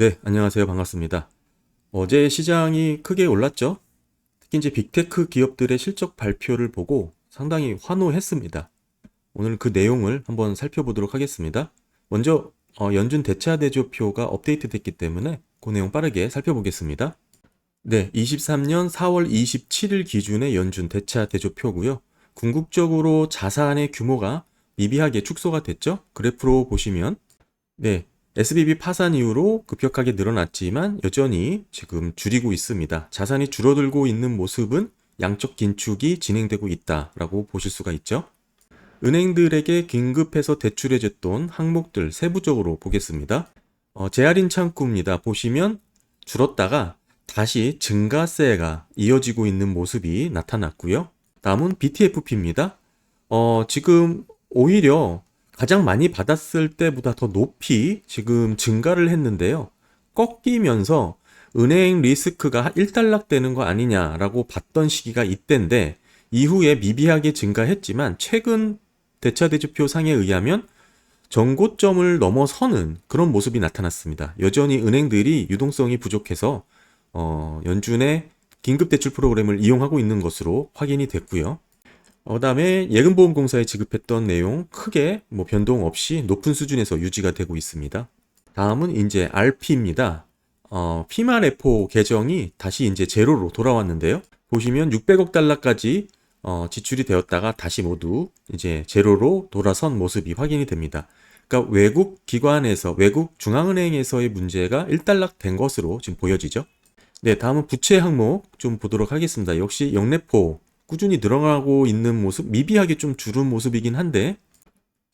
네, 안녕하세요. 반갑습니다. 어제 시장이 크게 올랐죠? 특히 이제 빅테크 기업들의 실적 발표를 보고 상당히 환호했습니다. 오늘 그 내용을 한번 살펴보도록 하겠습니다. 먼저 연준 대차 대조표가 업데이트 됐기 때문에 그 내용 빠르게 살펴보겠습니다. 네, 23년 4월 27일 기준의 연준 대차 대조표고요. 궁극적으로 자산의 규모가 미비하게 축소가 됐죠? 그래프로 보시면 네, SBB 파산 이후로 급격하게 늘어났지만 여전히 지금 줄이고 있습니다. 자산이 줄어들고 있는 모습은 양적 긴축이 진행되고 있다라고 보실 수가 있죠. 은행들에게 긴급해서 대출해줬던 항목들 세부적으로 보겠습니다. 재할인 창구입니다. 보시면 줄었다가 다시 증가세가 이어지고 있는 모습이 나타났고요. 다음은 BTFP입니다. 지금 오히려 가장 많이 받았을 때보다 더 높이 지금 증가를 했는데요. 꺾이면서 은행 리스크가 일단락되는 거 아니냐라고 봤던 시기가 이때인데 이후에 미비하게 증가했지만 최근 대차대조표 상에 의하면 정고점을 넘어서는 그런 모습이 나타났습니다. 여전히 은행들이 유동성이 부족해서 연준의 긴급대출 프로그램을 이용하고 있는 것으로 확인이 됐고요. 그다음에 예금보험공사에 지급했던 내용 크게 변동 없이 높은 수준에서 유지가 되고 있습니다. 다음은 이제 RP입니다. 피마 레포 계정이 다시 이제 제로로 돌아왔는데요. 보시면 600억 달러까지 지출이 되었다가 다시 모두 이제 제로로 돌아선 모습이 확인이 됩니다. 그러니까 외국 기관에서 외국 중앙은행에서의 문제가 일단락된 것으로 지금 보여지죠. 네, 다음은 부채 항목 좀 보도록 하겠습니다. 역시 영래포 꾸준히 늘어나고 있는 모습, 미비하게 좀 줄은 모습이긴 한데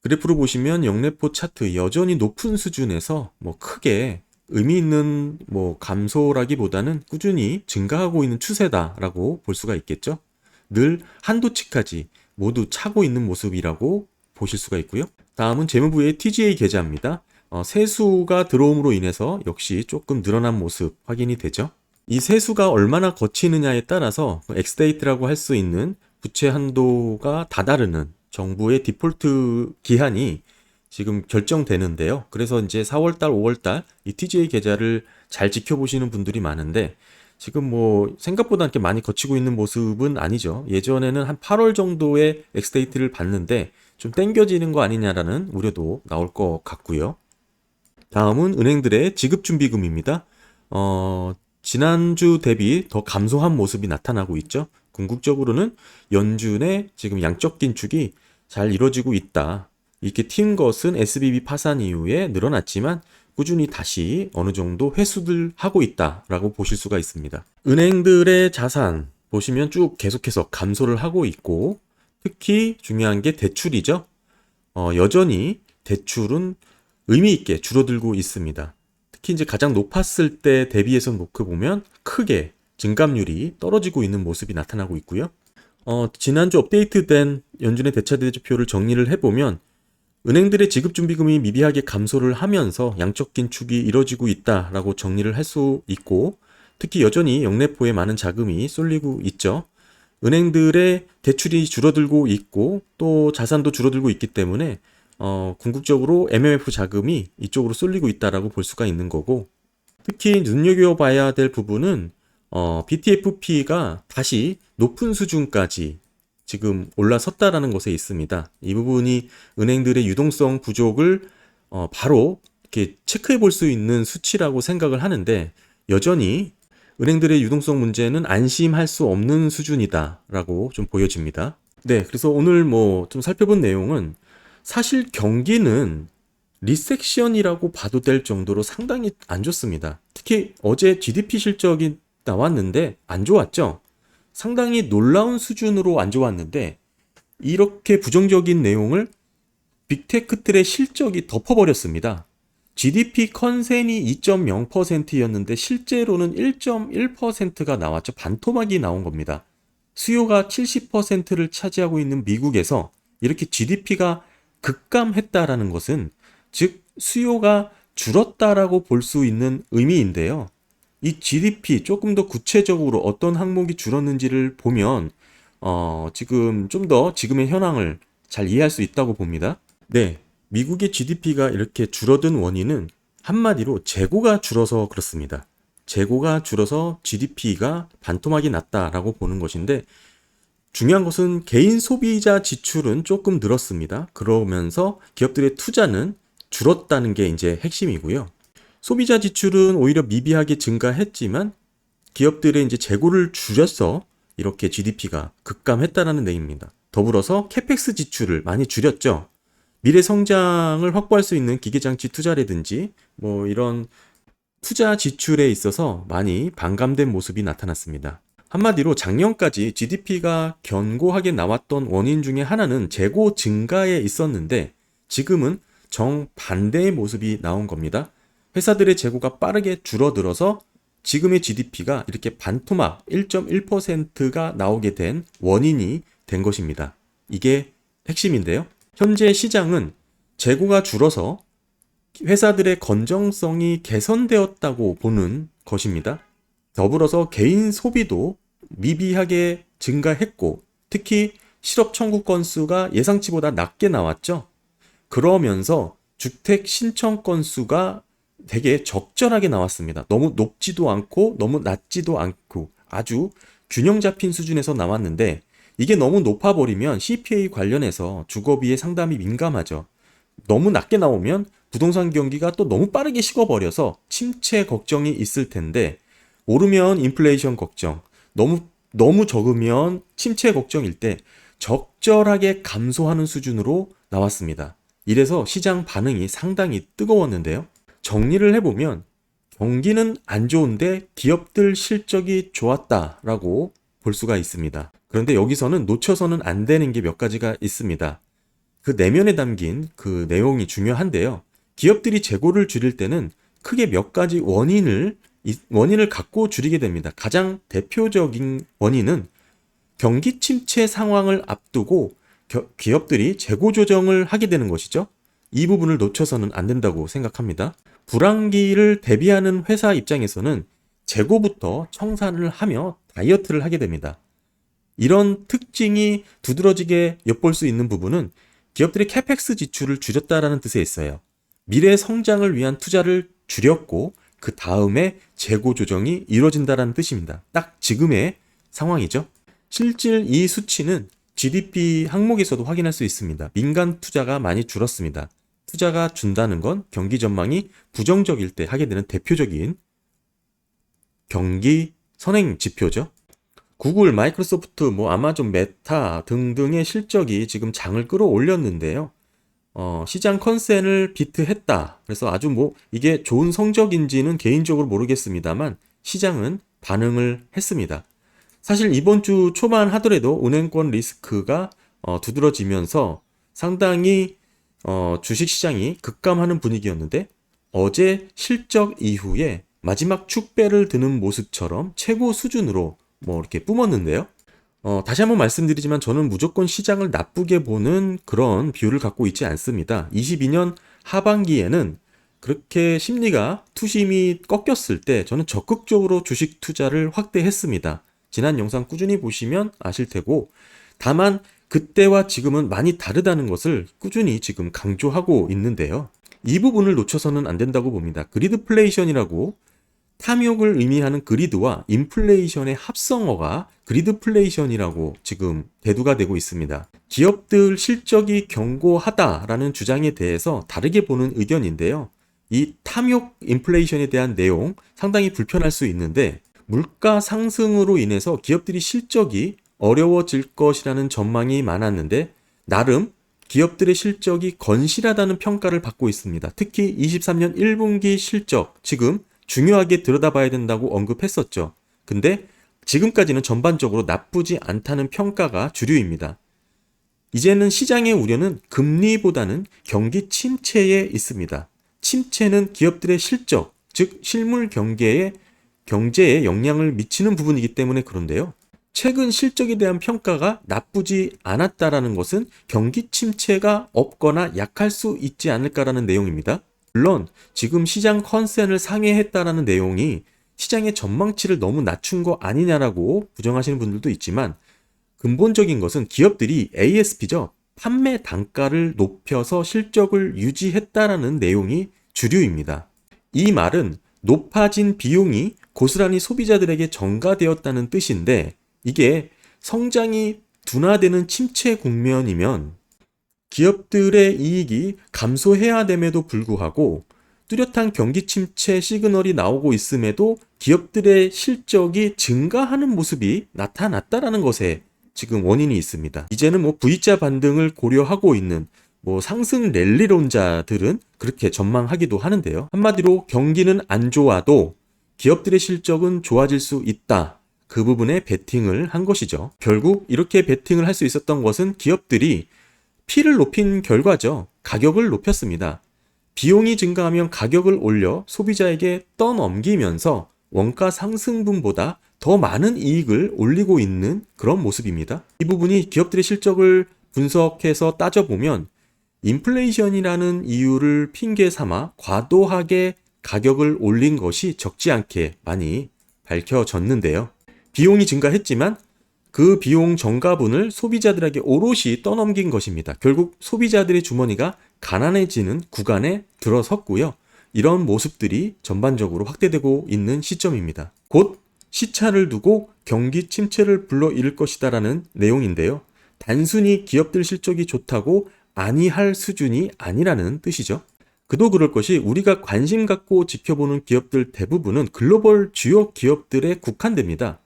그래프로 보시면 영래포 차트 여전히 높은 수준에서 크게 의미 있는 감소라기보다는 꾸준히 증가하고 있는 추세다라고 볼 수가 있겠죠. 늘 한도치까지 모두 차고 있는 모습이라고 보실 수가 있고요. 다음은 재무부의 TGA 계좌입니다. 세수가 들어옴으로 인해서 역시 조금 늘어난 모습 확인이 되죠. 이 세수가 얼마나 거치느냐에 따라서 엑스데이트라고 할 수 있는 부채 한도가 다다르는 정부의 디폴트 기한이 지금 결정되는데요. 그래서 이제 4월달, 5월달 이 TGA 계좌를 잘 지켜보시는 분들이 많은데 지금 생각보다 이렇게 많이 거치고 있는 모습은 아니죠. 예전에는 한 8월 정도의 엑스데이트를 봤는데 좀 땡겨지는 거 아니냐라는 우려도 나올 것 같고요. 다음은 은행들의 지급준비금입니다. 지난주 대비 더 감소한 모습이 나타나고 있죠. 궁극적으로는 연준의 지금 양적 긴축이 잘 이루어지고 있다. 이렇게 튄 것은 SBB 파산 이후에 늘어났지만 꾸준히 다시 어느 정도 회수들 하고 있다라고 보실 수가 있습니다. 은행들의 자산 보시면 쭉 계속해서 감소를 하고 있고 특히 중요한 게 대출이죠. 여전히 대출은 의미 있게 줄어들고 있습니다. 특히 이제 가장 높았을 때 대비해서 놓고 보면 크게 증감률이 떨어지고 있는 모습이 나타나고 있고요. 지난주 업데이트된 연준의 대차대조표를 정리를 해보면 은행들의 지급준비금이 미비하게 감소를 하면서 양적 긴축이 이뤄지고 있다라고 정리를 할 수 있고 특히 여전히 영래포에 많은 자금이 쏠리고 있죠. 은행들의 대출이 줄어들고 있고 또 자산도 줄어들고 있기 때문에 궁극적으로 MMF 자금이 이쪽으로 쏠리고 있다라고 볼 수가 있는 거고 특히 눈여겨봐야 될 부분은 BTFP가 다시 높은 수준까지 지금 올라섰다라는 것에 있습니다. 이 부분이 은행들의 유동성 부족을 바로 이렇게 체크해 볼 수 있는 수치라고 생각을 하는데 여전히 은행들의 유동성 문제는 안심할 수 없는 수준이다라고 좀 보여집니다. 네, 그래서 오늘 좀 살펴본 내용은 사실 경기는 리섹션이라고 봐도 될 정도로 상당히 안 좋습니다. 특히 어제 GDP 실적이 나왔는데 안 좋았죠? 상당히 놀라운 수준으로 안 좋았는데 이렇게 부정적인 내용을 빅테크들의 실적이 덮어버렸습니다. GDP 컨센이 2.0%였는데 실제로는 1.1%가 나왔죠. 반토막이 나온 겁니다. 수요가 70%를 차지하고 있는 미국에서 이렇게 GDP가 급감했다라는 것은 즉 수요가 줄었다라고 볼 수 있는 의미인데요. 이 GDP 조금 더 구체적으로 어떤 항목이 줄었는지를 보면 지금 좀 더 지금의 현황을 잘 이해할 수 있다고 봅니다. 네, 미국의 GDP가 이렇게 줄어든 원인은 한마디로 재고가 줄어서 그렇습니다. 재고가 줄어서 GDP가 반토막이 났다라고 보는 것인데, 중요한 것은 개인 소비자 지출은 조금 늘었습니다. 그러면서 기업들의 투자는 줄었다는 게 이제 핵심이고요. 소비자 지출은 오히려 미비하게 증가했지만 기업들의 이제 재고를 줄여서 이렇게 GDP가 급감했다라는 내용입니다. 더불어서 캐펙스 지출을 많이 줄였죠. 미래 성장을 확보할 수 있는 기계장치 투자라든지 뭐 이런 투자 지출에 있어서 많이 반감된 모습이 나타났습니다. 한마디로 작년까지 GDP가 견고하게 나왔던 원인 중에 하나는 재고 증가에 있었는데 지금은 정반대의 모습이 나온 겁니다. 회사들의 재고가 빠르게 줄어들어서 지금의 GDP가 이렇게 반토막 1.1%가 나오게 된 원인이 된 것입니다. 이게 핵심인데요. 현재 시장은 재고가 줄어서 회사들의 건전성이 개선되었다고 보는 것입니다. 더불어서 개인 소비도 미비하게 증가했고 특히 실업 청구 건수가 예상치보다 낮게 나왔죠. 그러면서 주택 신청 건수가 되게 적절하게 나왔습니다. 너무 높지도 않고 너무 낮지도 않고 아주 균형 잡힌 수준에서 나왔는데 이게 너무 높아버리면 CPA 관련해서 주거비에 상당히 민감하죠. 너무 낮게 나오면 부동산 경기가 또 너무 빠르게 식어버려서 침체 걱정이 있을 텐데 오르면 인플레이션 걱정, 너무 적으면 침체 걱정일 때 적절하게 감소하는 수준으로 나왔습니다. 이래서 시장 반응이 상당히 뜨거웠는데요. 정리를 해보면 경기는 안 좋은데 기업들 실적이 좋았다라고 볼 수가 있습니다. 그런데 여기서는 놓쳐서는 안 되는 게 몇 가지가 있습니다. 그 내면에 담긴 그 내용이 중요한데요. 기업들이 재고를 줄일 때는 크게 몇 가지 원인을 갖고 줄이게 됩니다. 가장 대표적인 원인은 경기 침체 상황을 앞두고 기업들이 재고 조정을 하게 되는 것이죠. 이 부분을 놓쳐서는 안 된다고 생각합니다. 불황기를 대비하는 회사 입장에서는 재고부터 청산을 하며 다이어트를 하게 됩니다. 이런 특징이 두드러지게 엿볼 수 있는 부분은 기업들이 캐펙스 지출을 줄였다라는 뜻에 있어요. 미래 성장을 위한 투자를 줄였고 그 다음에 재고 조정이 이루어진다는 뜻입니다. 딱 지금의 상황이죠. 실질 이 수치는 GDP 항목에서도 확인할 수 있습니다. 민간 투자가 많이 줄었습니다. 투자가 준다는 건 경기 전망이 부정적일 때 하게 되는 대표적인 경기 선행 지표죠. 구글, 마이크로소프트, 아마존, 메타 등등의 실적이 지금 장을 끌어올렸는데요. 시장 컨센을 비트했다. 그래서 아주 이게 좋은 성적인지는 개인적으로 모르겠습니다만 시장은 반응을 했습니다. 사실 이번 주 초반 하더라도 은행권 리스크가 두드러지면서 상당히 주식시장이 급감하는 분위기였는데 어제 실적 이후에 마지막 축배를 드는 모습처럼 최고 수준으로 이렇게 뿜었는데요. 다시 한번 말씀드리지만 저는 무조건 시장을 나쁘게 보는 그런 비율을 갖고 있지 않습니다. 22년 하반기에는 그렇게 심리가 투심이 꺾였을 때 저는 적극적으로 주식 투자를 확대했습니다. 지난 영상 꾸준히 보시면 아실 테고 다만 그때와 지금은 많이 다르다는 것을 꾸준히 지금 강조하고 있는데요. 이 부분을 놓쳐서는 안 된다고 봅니다. 그리드플레이션이라고 탐욕을 의미하는 그리드와 인플레이션의 합성어가 그리드플레이션이라고 지금 대두가 되고 있습니다. 기업들 실적이 견고하다라는 주장에 대해서 다르게 보는 의견인데요. 이 탐욕 인플레이션에 대한 내용 상당히 불편할 수 있는데 물가 상승으로 인해서 기업들이 실적이 어려워질 것이라는 전망이 많았는데 나름 기업들의 실적이 건실하다는 평가를 받고 있습니다. 특히 23년 1분기 실적 지금 중요하게 들여다봐야 된다고 언급했었죠. 근데 지금까지는 전반적으로 나쁘지 않다는 평가가 주류입니다. 이제는 시장의 우려는 금리보다는 경기 침체에 있습니다. 침체는 기업들의 실적, 즉 실물 경제에 영향을 미치는 부분이기 때문에 그런데요. 최근 실적에 대한 평가가 나쁘지 않았다라는 것은 경기 침체가 없거나 약할 수 있지 않을까라는 내용입니다. 물론 지금 시장 컨센을 상회했다라는 내용이 시장의 전망치를 너무 낮춘 거 아니냐라고 부정하시는 분들도 있지만 근본적인 것은 기업들이 ASP죠. 판매 단가를 높여서 실적을 유지했다라는 내용이 주류입니다. 이 말은 높아진 비용이 고스란히 소비자들에게 전가되었다는 뜻인데, 이게 성장이 둔화되는 침체 국면이면 기업들의 이익이 감소해야 됨에도 불구하고 뚜렷한 경기 침체 시그널이 나오고 있음에도 기업들의 실적이 증가하는 모습이 나타났다라는 것에 지금 원인이 있습니다. 이제는 V자 반등을 고려하고 있는 상승 랠리론자들은 그렇게 전망하기도 하는데요. 한마디로 경기는 안 좋아도 기업들의 실적은 좋아질 수 있다. 그 부분에 베팅을 한 것이죠. 결국 이렇게 베팅을 할 수 있었던 것은 기업들이 P를 높인 결과죠. 가격을 높였습니다. 비용이 증가하면 가격을 올려 소비자에게 떠넘기면서 원가 상승분보다 더 많은 이익을 올리고 있는 그런 모습입니다. 이 부분이 기업들의 실적을 분석해서 따져보면 인플레이션이라는 이유를 핑계 삼아 과도하게 가격을 올린 것이 적지 않게 많이 밝혀졌는데요. 비용이 증가했지만 그 비용 전가분을 소비자들에게 오롯이 떠넘긴 것입니다. 결국 소비자들의 주머니가 가난해지는 구간에 들어섰고요. 이런 모습들이 전반적으로 확대되고 있는 시점입니다. 곧 시차를 두고 경기 침체를 불러일을 것이다라는 내용인데요. 단순히 기업들 실적이 좋다고 아니할 수준이 아니라는 뜻이죠. 그도 그럴 것이 우리가 관심 갖고 지켜보는 기업들 대부분은 글로벌 주요 기업들에 국한됩니다.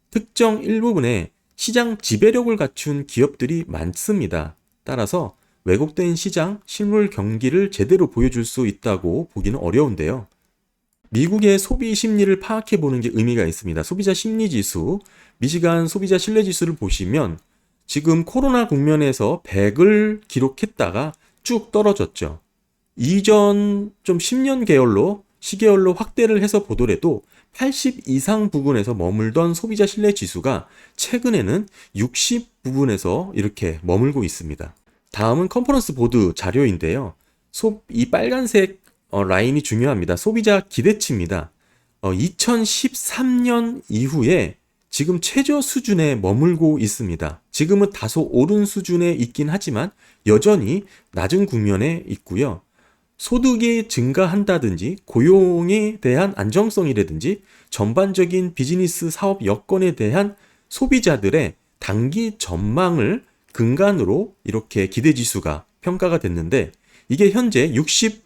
특정 일부분에 시장 지배력을 갖춘 기업들이 많습니다. 따라서 왜곡된 시장 실물 경기를 제대로 보여줄 수 있다고 보기는 어려운데요. 미국의 소비 심리를 파악해 보는 게 의미가 있습니다. 소비자 심리 지수, 미시간 소비자 신뢰 지수를 보시면 지금 코로나 국면에서 100을 기록했다가 쭉 떨어졌죠. 이전 좀 10년 시계열로 확대를 해서 보더라도 80 이상 부근에서 머물던 소비자 신뢰 지수가 최근에는 60 부분에서 이렇게 머물고 있습니다. 다음은 컨퍼런스 보드 자료인데요. 이 빨간색 라인이 중요합니다. 소비자 기대치입니다. 2013년 이후에 지금 최저 수준에 머물고 있습니다. 지금은 다소 오른 수준에 있긴 하지만 여전히 낮은 국면에 있고요. 소득이 증가한다든지 고용에 대한 안정성이라든지 전반적인 비즈니스 사업 여건에 대한 소비자들의 단기 전망을 근간으로 이렇게 기대지수가 평가가 됐는데 이게 현재 66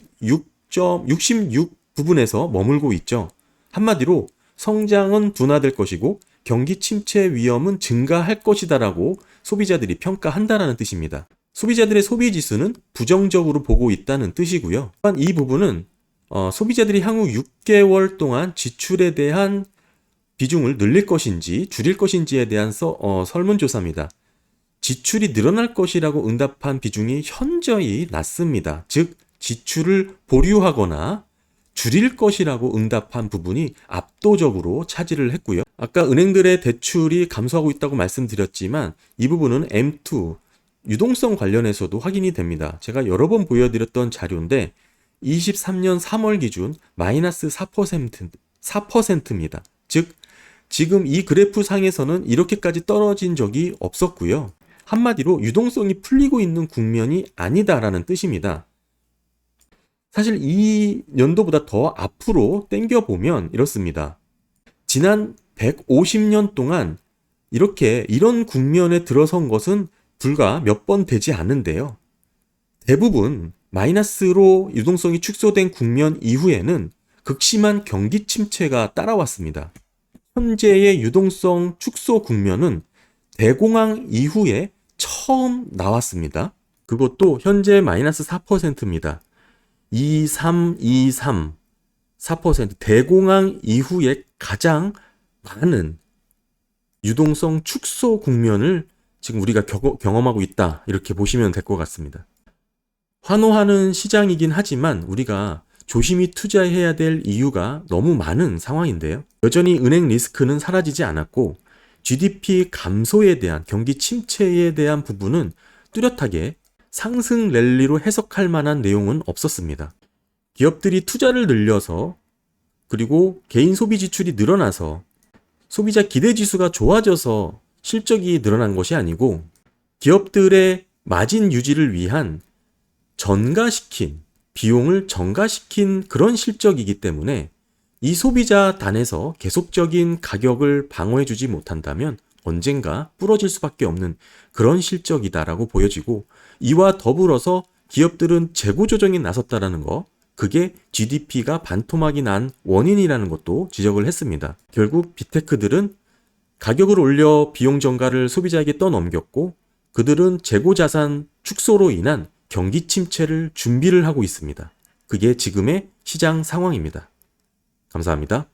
부분에서 머물고 있죠. 한마디로 성장은 둔화될 것이고 경기 침체 위험은 증가할 것이다라고 소비자들이 평가한다라는 뜻입니다. 소비자들의 소비 지수는 부정적으로 보고 있다는 뜻이고요. 또한 이 부분은 소비자들이 향후 6개월 동안 지출에 대한 비중을 늘릴 것인지 줄일 것인지에 대한 설문조사입니다. 지출이 늘어날 것이라고 응답한 비중이 현저히 낮습니다. 즉 지출을 보류하거나 줄일 것이라고 응답한 부분이 압도적으로 차지를 했고요. 아까 은행들의 대출이 감소하고 있다고 말씀드렸지만 이 부분은 M2 유동성 관련해서도 확인이 됩니다. 제가 여러 번 보여드렸던 자료인데 23년 3월 기준 마이너스 4%입니다. 즉 지금 이 그래프 상에서는 이렇게까지 떨어진 적이 없었고요. 한마디로 유동성이 풀리고 있는 국면이 아니다라는 뜻입니다. 사실 이 연도보다 더 앞으로 당겨보면 이렇습니다. 지난 150년 동안 이런 국면에 들어선 것은 불과 몇 번 되지 않는데요. 대부분 마이너스로 유동성이 축소된 국면 이후에는 극심한 경기 침체가 따라왔습니다. 현재의 유동성 축소 국면은 대공황 이후에 처음 나왔습니다. 그것도 현재 마이너스 4%입니다. 4% 대공황 이후에 가장 많은 유동성 축소 국면을 지금 우리가 경험하고 있다 이렇게 보시면 될 것 같습니다. 환호하는 시장이긴 하지만 우리가 조심히 투자해야 될 이유가 너무 많은 상황인데요. 여전히 은행 리스크는 사라지지 않았고 GDP 감소에 대한 경기 침체에 대한 부분은 뚜렷하게 상승 랠리로 해석할 만한 내용은 없었습니다. 기업들이 투자를 늘려서 그리고 개인 소비 지출이 늘어나서 소비자 기대 지수가 좋아져서 실적이 늘어난 것이 아니고 기업들의 마진 유지를 위한 전가시킨 비용을 증가시킨 그런 실적이기 때문에 이 소비자 단에서 계속적인 가격을 방어해주지 못한다면 언젠가 부러질 수밖에 없는 그런 실적이다라고 보여지고, 이와 더불어서 기업들은 재고 조정에 나섰다라는 거, 그게 GDP가 반토막이 난 원인이라는 것도 지적을 했습니다. 결국 빅테크들은 가격을 올려 비용 증가를 소비자에게 떠넘겼고, 그들은 재고 자산 축소로 인한 경기 침체를 준비를 하고 있습니다. 그게 지금의 시장 상황입니다. 감사합니다.